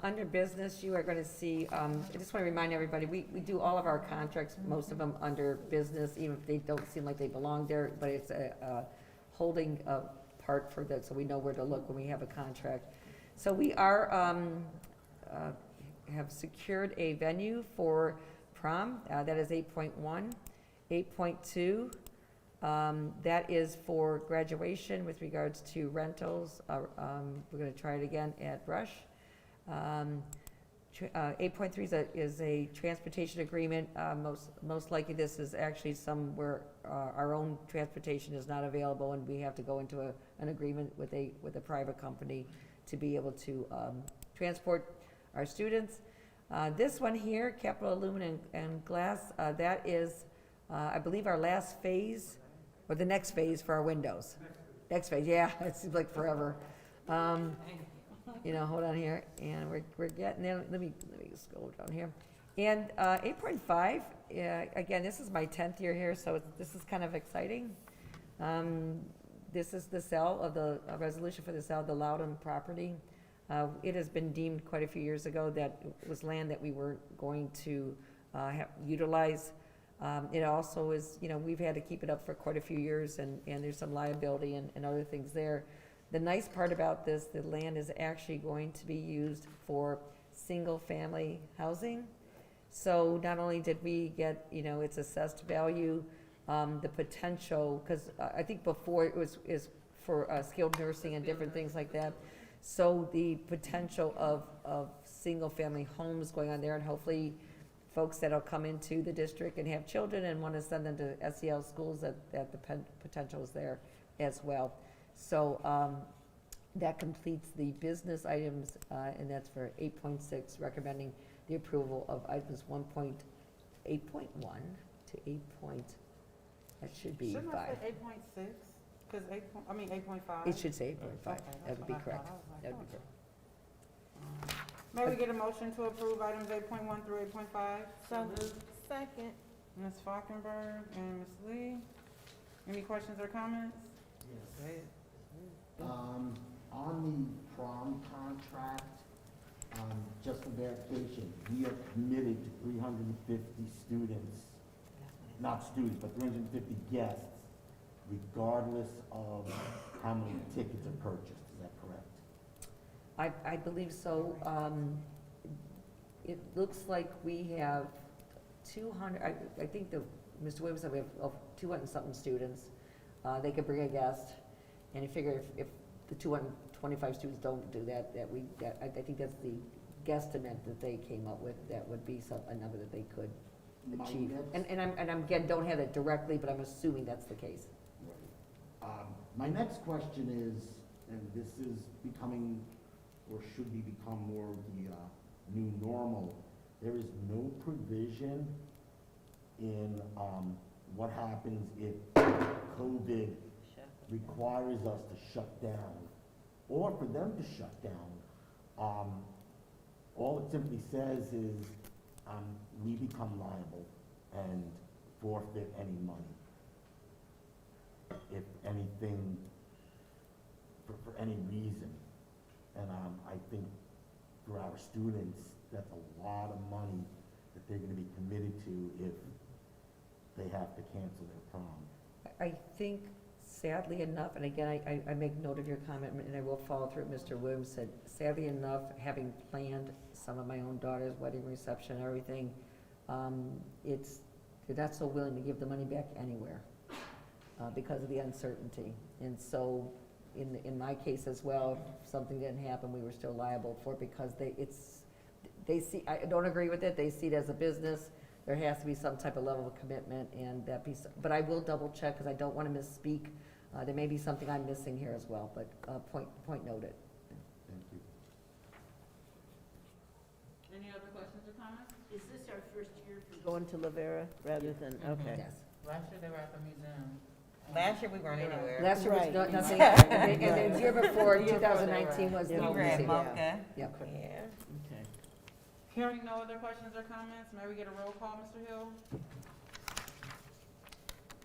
Under business, you are going to see, I just want to remind everybody, we do all of our contracts, most of them under business, even if they don't seem like they belong there, but it's a holding part for that, so we know where to look when we have a contract. So we are, have secured a venue for prom, that is 8.1. 8.2, that is for graduation with regards to rentals. We're going to try it again at Rush. 8.3 is a transportation agreement. Most likely this is actually somewhere our own transportation is not available and we have to go into an agreement with a private company to be able to transport our students. This one here, Capital Aluminum and Glass, that is, I believe, our last phase, or the next phase for our windows. Next phase, yeah, it seems like forever. You know, hold on here, and we're getting there. Let me scroll down here. And 8.5, again, this is my 10th year here, so this is kind of exciting. This is the SEL of the resolution for the SEL of the Loudon property. It has been deemed quite a few years ago that it was land that we weren't going to utilize. It also is, you know, we've had to keep it up for quite a few years, and there's some liability and other things there. The nice part about this, the land is actually going to be used for single-family housing. So not only did we get, you know, its assessed value, the potential, because I think before is for skilled nursing and different things like that. So the potential of single-family homes going on there, and hopefully folks that'll come into the district and have children and want to send them to SEL schools, that the potential is there as well. So that completes the business items, and that's for 8.6, recommending the approval of items 8.1 to 8. That should be Shouldn't 5. I say 8.6? Because 8.5? It should say 8.5. Okay, That would be that's what I correct. thought. I was like, That would be oh. correct. May we get a motion to approve items 8.1 through 8.5? So moved. Second. Ms. Falkenberg and Ms. Lee. Any questions or comments? Yes. On the prom contract, just for verification, we are committed to 350 students, not students, but 350 guests, regardless of how many tickets are purchased. Is that correct? I believe so. It looks like we have 200, I think Mr. Williams said we have 200 and something students. They could bring a guest, and you figure if the 225 students don't do that, I think that's the guesstimate that they came up with, that would be a number that they could My achieve. next- And I'm, again, don't have that directly, but I'm assuming that's the case. My next question is, and this is becoming, or should be become more of the new normal, there is no provision in what happens if COVID requires us to shut down, or for them to shut down. All it simply says is we become liable and forfeit any money. If anything, for any reason. And I think for our students, that's a lot of money that they're gonna be committed to if they have to cancel their prom. I think sadly enough, and again, I make note of your comment, and I will follow through what Mr. Williams said, sadly enough, having planned some of my own daughter's wedding reception and everything, they're not so willing to give the money back anywhere because of the uncertainty. And so, in my case as well, if something didn't happen, we were still liable for it because they see, I don't agree with it, they see it as a business. There has to be some type of level of commitment, and but I will double check, because I don't want to misspeak. There may be something I'm missing here as well, but point noted. Thank you. Any other questions or comments? Is this our first year for going to Lavera rather than, okay. Yes. Last year they were at the museum. Last year we weren't anywhere. Last year was Right. nothing, Right. and then the year before, The year before, 2019 was We the were at OBC. Mocha. Yep. Yeah. Okay. Hearing no other questions or comments, may we get a roll call, Mr. Hill?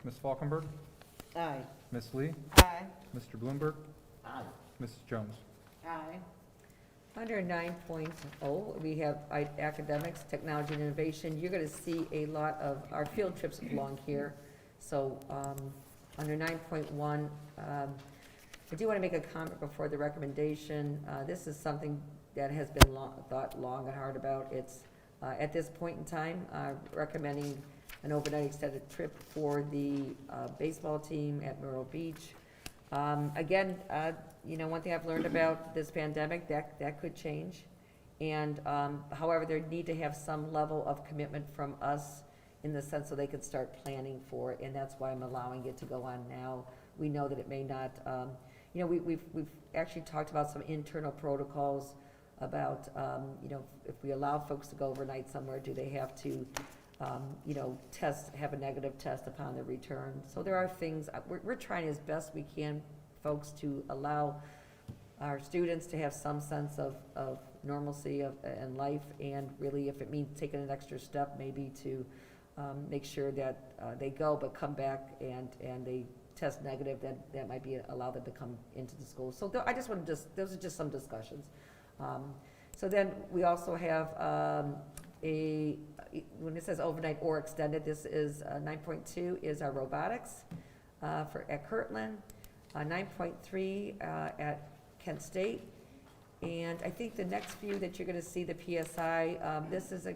Ms. Falkenberg, Aye. Ms. Lee, Aye. Mr. Bloomberg, Aye. Mrs. Jones. Aye. Under 9.0, we have academics, technology and innovation. You're gonna see a lot of, our field trips belong here. So, under 9.1, I do wanna make a comment before the recommendation. This is something that has been thought long and hard about. It's, at this point in time, recommending an overnight extended trip for the baseball team at Myrtle Beach. Again, one thing I've learned about this pandemic, that could change. And, however, there need to have some level of commitment from us in the sense so they could start planning for it, and that's why I'm allowing it to go on now. We know that it may not, we've actually talked about some internal protocols about, if we allow folks to go overnight somewhere, do they have to, have a negative test upon their return? So there are things, we're trying as best we can, folks, to allow our students to have some sense of normalcy in life, and really, if it means taking an extra step, maybe to make sure that they go, but come back and they test negative, that might be, allow them to come into the school. So I just want to those are just some discussions. So then we also have when it says overnight or extended, this is 9.2 is our robotics at Kirtland, 9.3 at Kent State. And I think the next few that you're going to see, the PSI, this is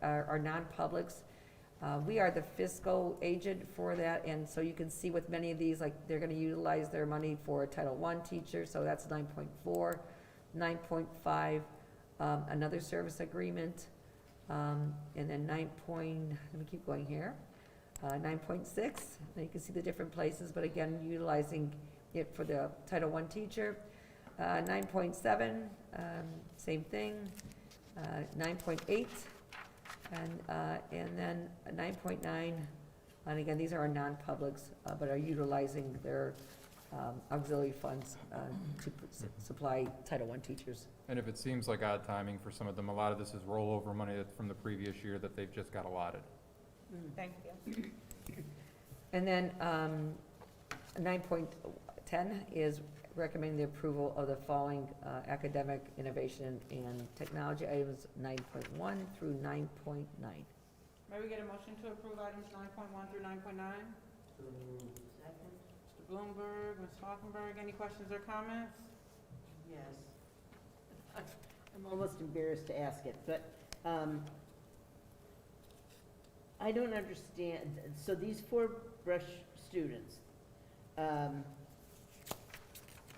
our non-publics. We are the fiscal agent for that, and so you can see with many of these, like, they're going to utilize their money for a Title I teacher, so that's 9.4, 9.5, another service agreement, and then let me keep going here, 9.6, now you can see the different places, but again, utilizing it for the Title I teacher. 9.7, same thing, 9.8, and then 9.9, and again, these are our non-publics, but are utilizing their auxiliary funds to supply Title I teachers. And if it seems like odd timing for some of them, a lot of this is rollover money that's from the previous year that they've just got allotted. Thank you. And then 9.10 is recommending the approval of the following academic, innovation, and technology items, 9.1 through 9.9. May we get a motion to approve items 9.1 through 9.9? Mr. Bloomberg, Ms. Falkenberg, any questions or comments? Yes. I'm almost embarrassed to ask it, but I don't understand. So these 4 brush students,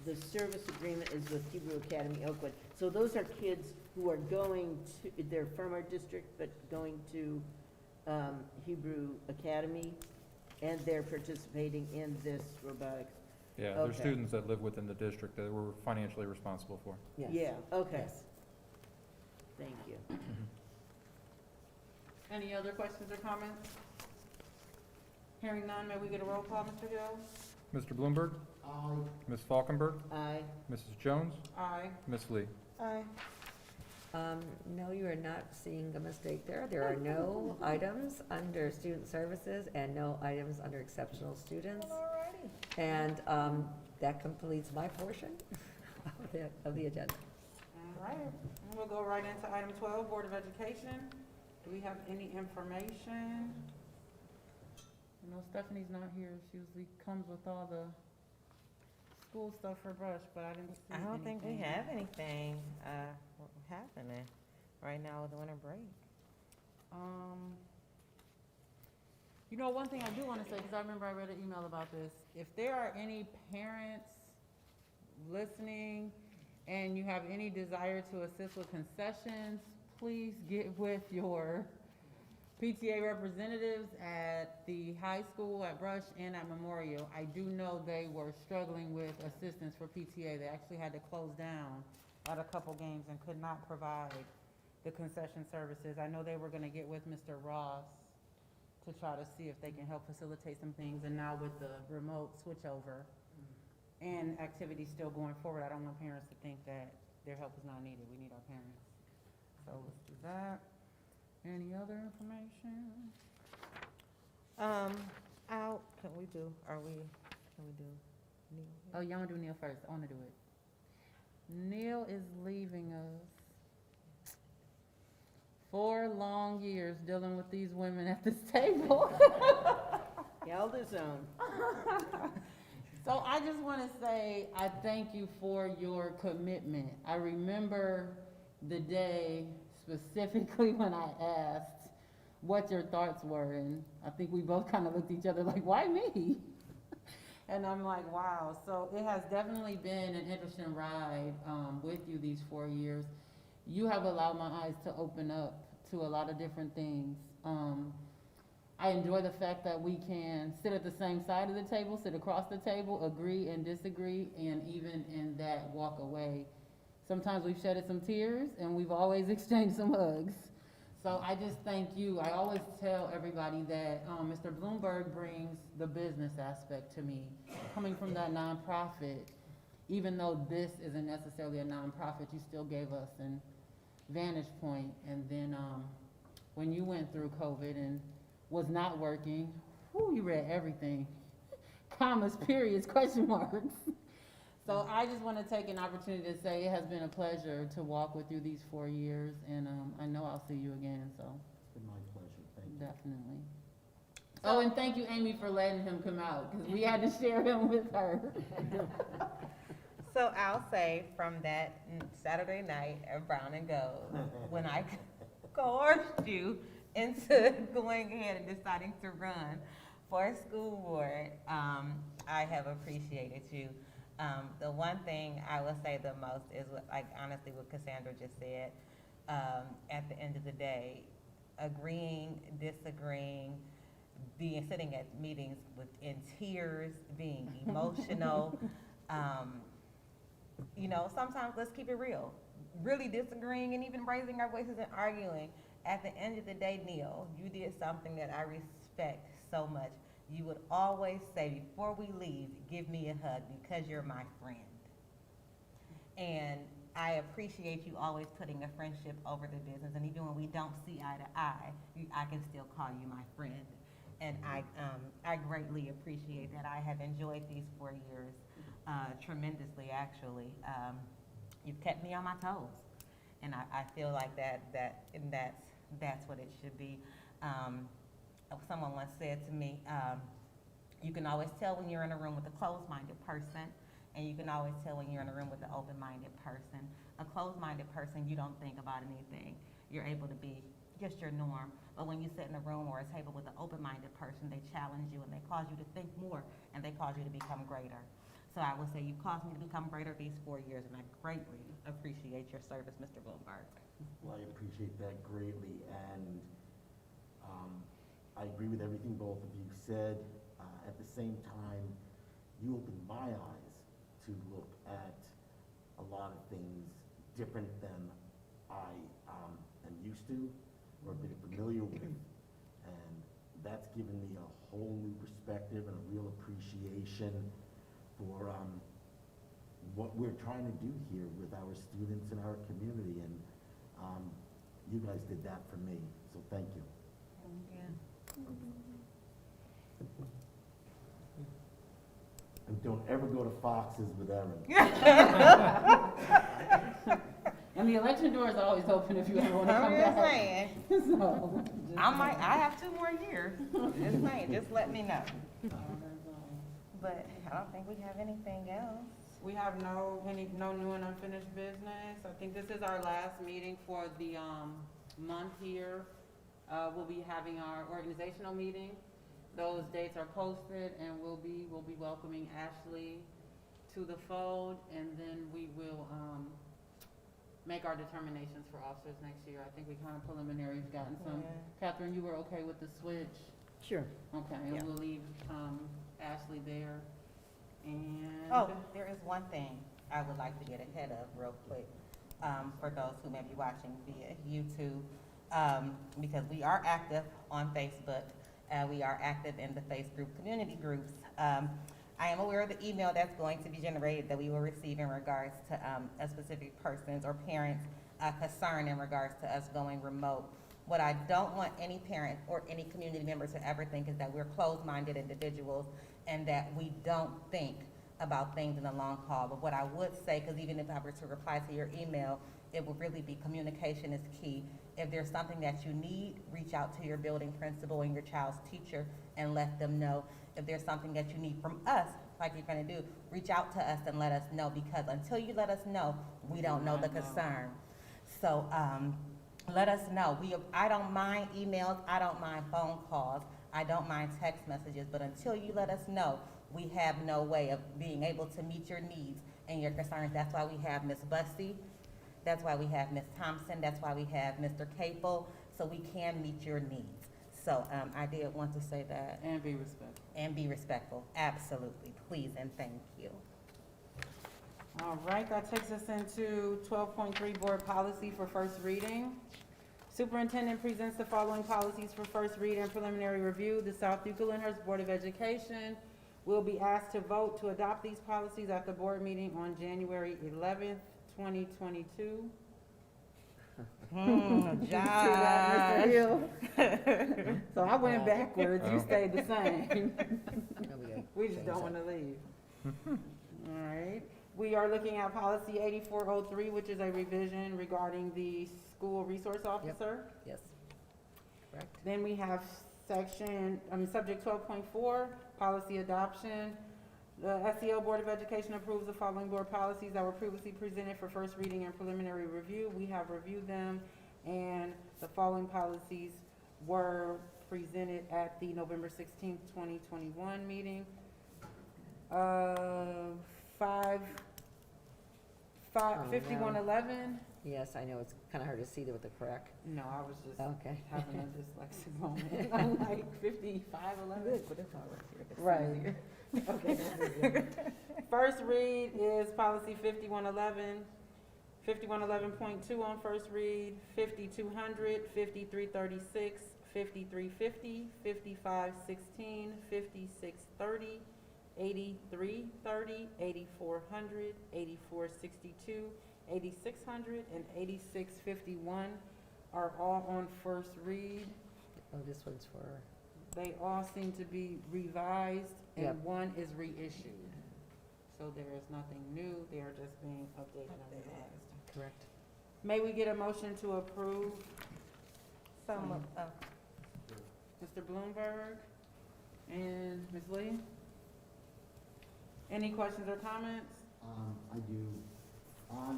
the service agreement is with Hebrew Academy Oakwood. So those are kids who are going to, they're from our district, but going to Hebrew Academy, and they're participating in this robotics. Yeah, they're Okay. students that live within the district that we're financially responsible for. Yes. Yeah, okay. Yes. Thank you. Any other questions or comments? Hearing none, may we get a roll call, Mr. Hill? Mr. Bloomberg, Aye. Ms. Falkenberg, Aye. Mrs. Jones, Aye. Ms. Lee. Aye. No, you are not seeing a mistake there. There are no items under student services and no items under exceptional students. Alrighty. And that completes my portion of the agenda. All right, and we'll go right into item 12, Board of Education. Do we have any information? I know Stephanie's not here. She usually comes with all the school stuff for Brush, but I didn't see I anything. don't think we have anything happening right now with the winter break. One thing I do want to say, because I remember I read an email about this. If there are any parents listening and you have any desire to assist with concessions, please get with your PTA representatives at the high school, at Brush, and at Memorial. I do know they were struggling with assistance for PTA. They actually had to close down at a couple games and could not provide the concession services. I know they were gonna get with Mr. Ross to try to see if they can help facilitate some things. And now with the remote switchover and activities still going forward, I don't want parents to think that their help is not needed. We need our parents. So let's do that. Any other information? Can we do Neil? Oh, y'all wanna do Neil first? I wanna do it. Neil is leaving us. 4 long years dealing with these women at this table. Elder zone. So I just want to say, I thank you for your commitment. I remember the day specifically when I asked what your thoughts were, and I think we both kind of looked at each other like, why me? And I'm like, wow. So it has definitely been an interesting ride with you these 4 years. You have allowed my eyes to open up to a lot of different things. I enjoy the fact that we can sit at the same side of the table, sit across the table, agree and disagree, and even in that walk away. Sometimes we've shedded some tears and we've always exchanged some hugs. So I just thank you. I always tell everybody that Mr. Bloomberg brings the business aspect to me. Coming from that nonprofit, even though this isn't necessarily a nonprofit, you still gave us an vantage point. And then when you went through COVID and was not working, whew, you read everything. Commas, periods, question marks. So I just want to take an opportunity to say it has been a pleasure to walk with you these 4 years, and I know I'll see you again, so. It's been my pleasure, thank you. Definitely. Oh, and thank you, Amy, for letting him come out, because we had to share him with her. So I'll say from that Saturday night at Brown and Gold, when I coerced you into going ahead and deciding to run for a school board, I have appreciated you. The one thing I will say the most is honestly what Cassandra just said. At the end of the day, agreeing, disagreeing, sitting at meetings in tears, being emotional. Sometimes let's keep it real. Really disagreeing and even raising our voices and arguing. At the end of the day, Neil, you did something that I respect so much. You would always say, before we leave, give me a hug because you're my friend. And I appreciate you always putting a friendship over the business. And even when we don't see eye to eye, I can still call you my friend. And I greatly appreciate that. I have enjoyed these 4 years tremendously, actually. You've kept me on my toes. And I feel like that's what it should be. Someone once said to me, you can always tell when you're in a room with a closed-minded person, and you can always tell when you're in a room with an open-minded person. A closed-minded person, you don't think about anything. You're able to be just your norm. But when you sit in a room or a table with an open-minded person, they challenge you and they cause you to think more, and they cause you to become greater. So I would say you caused me to become greater these 4 years, and I greatly appreciate your service, Mr. Bloomberg. Well, I appreciate that greatly, and I agree with everything both of you said. At the same time, you opened my eyes to look at a lot of things different than I am used to or been familiar with, and that's given me a whole new perspective and a real appreciation for what we're trying to do here with our students in our community, and you guys did that for me, so thank you. And don't ever go to Fox's with Erin. And the election door is always open if you ever want to come I'm back. just saying. So, I have 2 more years. Just saying, just let me know. But I don't think we have anything else. We have no new and unfinished business. I think this is our last meeting for the month here. We'll be having our organizational meeting. Those dates are posted, and we'll be welcoming Ashley to the fold, and then we will make our determinations for officers next year. I think we kind of preliminary have gotten some. Yeah. Catherine, you were okay with the switch? Sure. Okay, and Yeah. we'll leave Ashley there. And Oh, there is one thing I would like to get ahead of real quick, for those who may be watching via YouTube, because we are active on Facebook, We are active in the face group community groups. I am aware of the email that's going to be generated that we will receive in regards to a specific person's or parents' concern in regards to us going remote. What I don't want any parent or any community member to ever think is that we're closed-minded individuals and that we don't think about things in the long haul. But what I would say, because even if I were to reply to your email, it would really be communication is key. If there's something that you need, reach out to your building principal and your child's teacher and let them know. If there's something that you need from us, like you're gonna do, reach out to us and let us know, because until you let us know, we don't know the concern. So, let us know. I don't mind emails, I don't mind phone calls, I don't mind text messages, but until you let us know, we have no way of being able to meet your needs and your concerns. That's why we have Ms. Bussey, that's why we have Ms. Thompson, that's why we have Mr. Capel, so we can meet your needs. So, I did want to say that. And be respectful. And be respectful, absolutely, please and thank you. All right, that takes us into 12.3 board policy for first reading. Superintendent presents the following policies for first read and preliminary review. The South Euclid-Lyndhurst Board of Education will be asked to vote to adopt these policies at the board meeting on January 11th, 2022. Josh. So I went backwards, you stayed the same. Oh, We just don't want to leave. All right. We are looking at policy 8403, which is a revision regarding the school resource officer. Yes, correct. Then we have subject 12.4, policy adoption. The SEL Board of Education approves the following board policies that were previously presented for first reading and preliminary review. We have reviewed them, and the following policies were presented at the November 16th, 2021 meeting. 5111. Yes, I know, it's kind of hard to see there with the correct. No, I was just Okay. having a dyslexic moment. I'm like 5511, but it's all right here. It's easier. Okay. First read is policy 5111, 5111.2 on first read, 5200, 5336, 5350, 5516, 5630, 8330, 8400, 8462, 8600, and 8651 are all on first read. Oh, this one's for, They all seem to be revised, and Yep. one is reissued. So there is nothing new, they are just being updated and revised. correct. May we get a motion to approve? Mr. Bloomberg and Ms. Lee? Any questions or comments? I do. On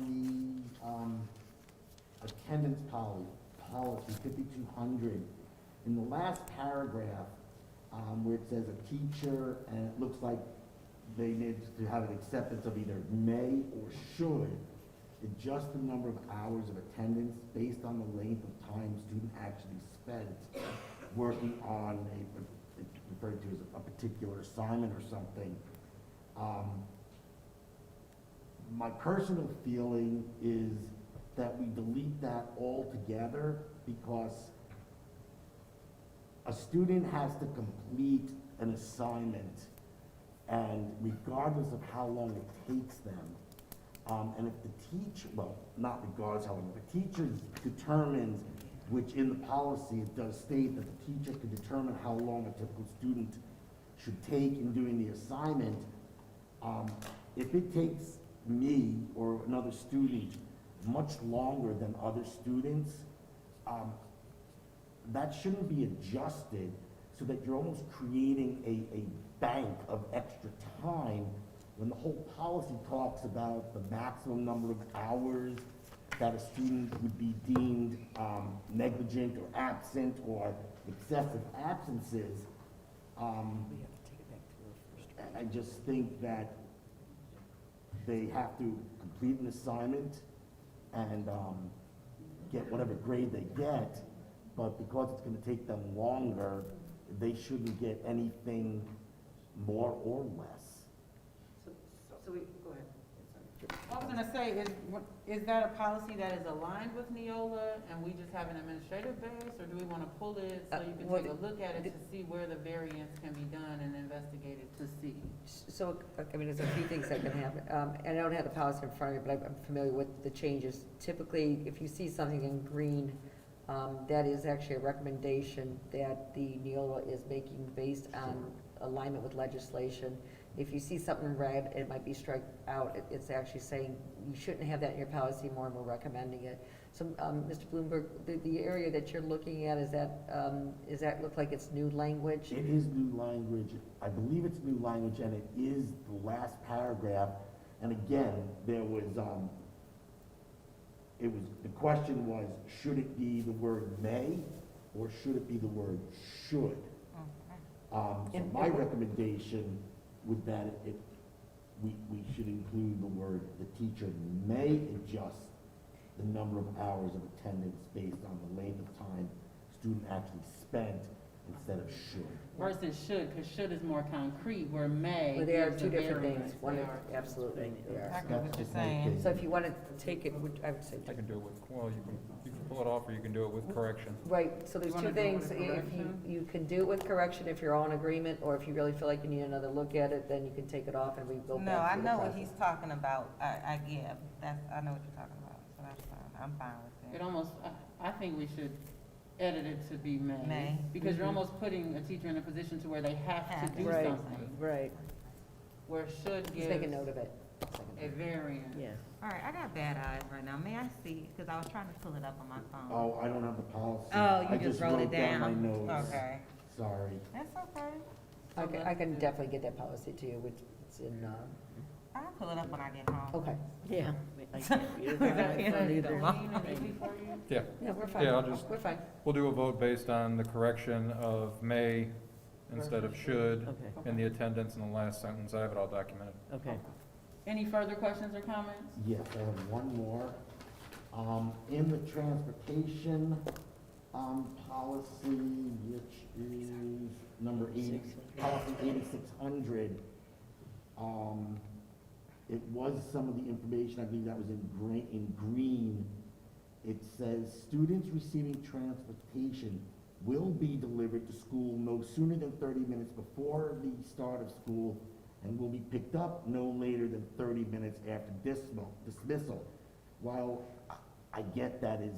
the attendance policy 5200, in the last paragraph, where it says a teacher, and it looks like they need to have an acceptance of either may or should adjust the number of hours of attendance based on the length of time student actually spent working on it's referred to as a particular assignment or something. My personal feeling is that we delete that altogether, because a student has to complete an assignment, and regardless of how long it takes them, and if the teacher, well, not regardless how long, if the teacher determines, which in the policy it does state that the teacher can determine how long a typical student should take in doing the assignment, if it takes me or another student much longer than other students, that shouldn't be adjusted so that you're almost creating a bank of extra time when the whole policy talks about the maximum number of hours that a student would be deemed negligent or absent or excessive absences. I just think that they have to complete an assignment and get whatever grade they get, but because it's gonna take them longer, they shouldn't get anything more or less. So we, go ahead. I was gonna say, is that a policy that is aligned with Neola and we just have an administrative base? Or do we wanna pull it so you can Well, take a look at it to see where the variance can be done and investigate it to see? So, I mean, there's a few things that can happen, and I don't have the policy in front of me, but I'm familiar with the changes. Typically, if you see something in green, that is actually a recommendation that the Neola is making based on alignment with legislation. If you see something in red, it might be struck out. It's actually saying you shouldn't have that in your policy more, and we're recommending it. So, Mr. Bloomberg, the area that you're looking at, is that look like it's new language? It is new language. I believe it's new language, and it is the last paragraph. And again, there was, the question was, should it be the word may, or should it be the word should? So my recommendation would that we should include the word, the teacher may adjust the number of hours of attendance based on the length of time student actually spent instead of should. Versus should, because should is more concrete, where may. Well, they are gives two a different variance. things. One They is, are. absolutely, they are. I get what That's you're just my saying. opinion. So if you want to take it, I would say, I can do it with, well, you can pull it off, or you can do it with correction. right, so there's You two wanna do it things. with If correction? you can do it with correction if you're all in agreement, or if you really feel like you need another look at it, then you can take it off and we go No, back I through the know what process. he's talking about. I get, I know what you're talking about, so that's fine. I'm fine with It it. almost, I think we should edit it to be may. May. Because you're almost putting a teacher in a position to where they have to do Right. something. Right, Where should Just make a gives note of it. a variance. yeah. All right, I got bad eyes right now. May I see? Because I was trying to pull it up on my phone. Oh, I don't have the policy. Oh, you I just wrote it wrote down my down? notes. Okay. Sorry. That's okay. I can definitely get that policy to you, which it's in, I'll pull it up when I get home. okay. Yeah. I can't read it. Is that I can't read them. clean and easy for you? Yeah, Yeah, we're fine. yeah, I'll just, We're fine. we'll do a vote based on the correction of may instead of should Okay, in the attendance in the last sentence. I have it all documented. okay. Any further questions or comments? Yes, I have one more. In the transportation, policy, which is number 80, policy 8600, it was some of the information, I believe that was in green. It says, students receiving transportation will be delivered to school no sooner than 30 minutes before the start of school and will be picked up no later than 30 minutes after dismissal. While I get that is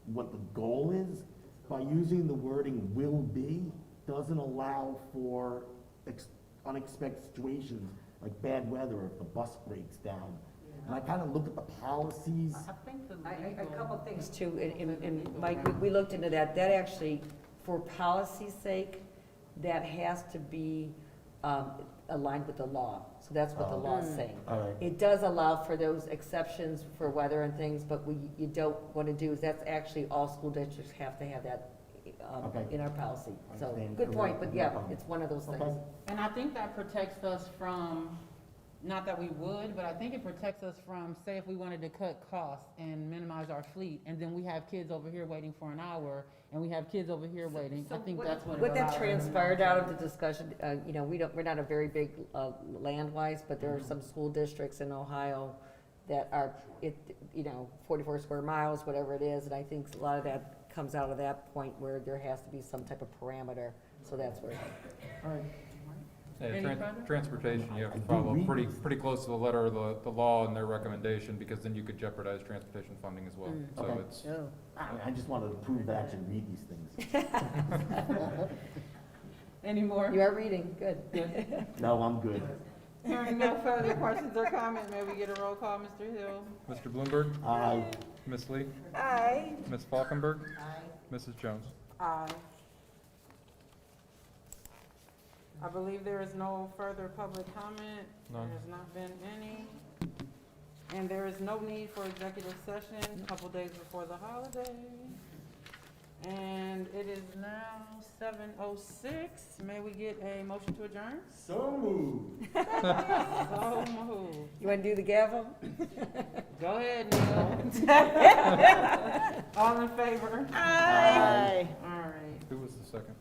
what the goal is, by using the wording will be, doesn't allow for unexpected situations like bad weather if the bus breaks down. And I kind of looked at the policies. I think the A legal. couple things too, and Mike, we looked into that. That actually, for policy's sake, that has to be aligned with the law. So that's what the law is saying. All right. It does allow for those exceptions for weather and things, but you don't want to do, is that's actually all school districts have to have that Okay. in our policy. So, Understand. good point, but No yeah, problem. it's one of those things. Okay. And I think that protects us from, not that we would, but I think it protects us from, say if we wanted to cut costs and minimize our fleet, and then we have kids over here waiting for an hour, and we have kids over here waiting, I think that's what it What allows. that transpired out of the discussion, you know, we're not a very big land-wise, but there are some school districts in Ohio that are, 44 square miles, whatever it is, and I think a lot of that comes out of that point where there has to be some type of parameter, so that's where. All right. Yeah, Any further? transportation, you have to I do follow read pretty, this. pretty close to the letter of the law and their recommendation, because then you could jeopardize transportation funding as well. So Okay. it's, Oh, I just wanted to prove that I should read these things. Any more? You are reading, good. No, I'm good. Hearing no further questions or comments, may we get a roll call, Mr. Hill? Mr. Bloomberg, Aye. Ms. Lee, Aye. Ms. Falkenberg, Mrs. Jones. Aye. I believe there is no further public comment. None. There has not been any. And there is no need for executive session, a couple days before the holiday. And it is now 7:06. May we get a motion to adjourn? So moved. So moved. You want to do the gavel? Go ahead, Neil. All in favor? aye. All right. Who was the second?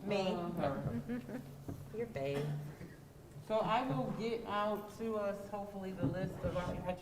Me. Her. Your babe. So I will get out to us, hopefully, the list of, I tried.